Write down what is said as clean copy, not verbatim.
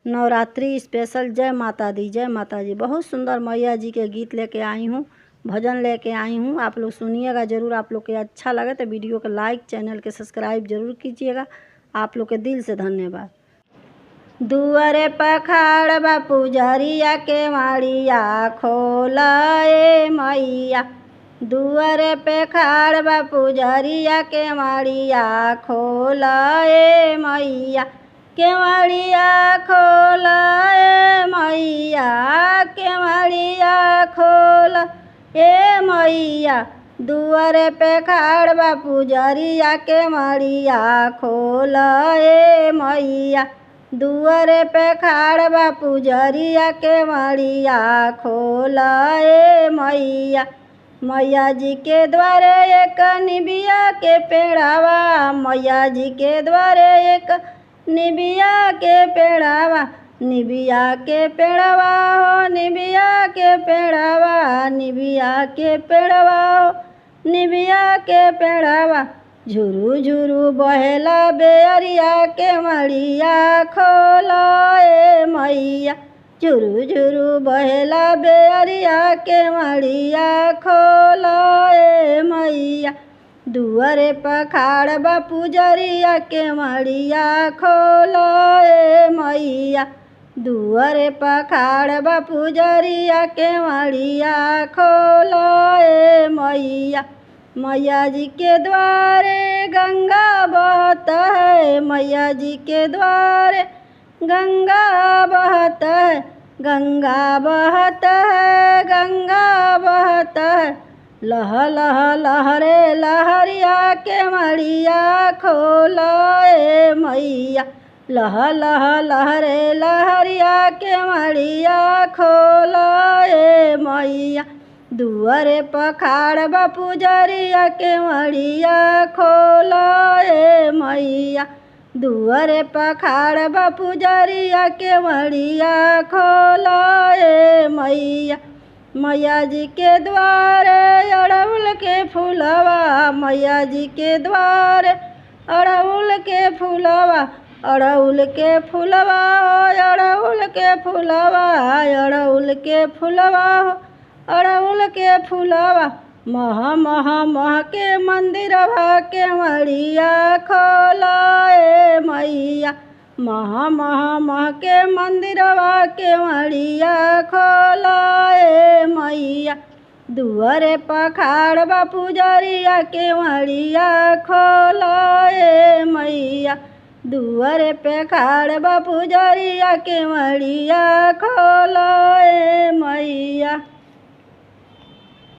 Navratri special जय माता दी, जय माता जी। बहुत सुंदर मैया जी के गीत लेके आई हूँ, भजन लेके आई हूँ। आप लोग सुनिएगा ज़रूर। आप लोग के अच्छा लगे तो वीडियो को लाइक, चैनल के सब्सक्राइब जरूर कीजिएगा। आप लोग के दिल से धन्यवाद। दुआरे पखाड़ बा पुजरिया के माड़िया खोला ए मैया। दुआरे पे खाड़ बा पुजरिया के माड़िया खोला ए मैया। केवड़िया खोला ए मैया, केवड़िया खोला ए मैया। दुआरे पे खाड़ बा पुजरिया के माड़िया खोला ए मैया। दुआरे पे खाड़ बा पुजरिया के माड़िया खोला ए मैया। मैया जी के द्वारे एक निबिया के पेड़ावा, मैया जी के द्वारे एक निबिया के पेड़ावा। निबिया के पेड़ावा हो, निबिया के पेड़ावा, निबिया के पेड़ावा हो, निबिया के पेड़ावा। झुरू झुरू बहेला बेअरिया के मड़िया खोला ए मैया। झुरू झुरू बहेला बेअरिया के मड़िया खोला ए मैया। दुआरे पखाड़ बा पुजरिया के मड़िया खोला ए मैया। दुआरे पखाड़ बा पुजरिया के मड़िया खोला ए मैया। मैया जी के द्वारे गंगा बहता है, मैया जी के द्वारे गंगा बहता है, गंगा बहता है, गंगा बहता है। लह लह लहरे लहरिया के मड़िया खोला ए मैया। लह लह लहरे लहरिया के मड़िया खोला ए मैया। दुआरे पखाड़ बा पुजरिया के मड़िया खोला ए मैया। दुआरे पखाड़ बा पुजरिया के मड़िया खोला ए मैया। मैया जी के द्वारे अड़हुल के फूलवा, मैया जी के द्वारे अड़हुल के फूलवा। अड़हुल के फूलवा हो, अड़हुल के फूलवा, अड़हुल के फूलवा हो, अड़हुल के फूलवा। मह मह मह के मंदिरवा के मड़िया खोला ए मैया। मह मह मह के मंदिरवा के मड़िया खोला ए मैया। दुआरे पखाड़ बा पुजरिया के मड़िया खोला ए मैया। दुआरे पे खाड़ बा पुजरिया के मड़िया खोला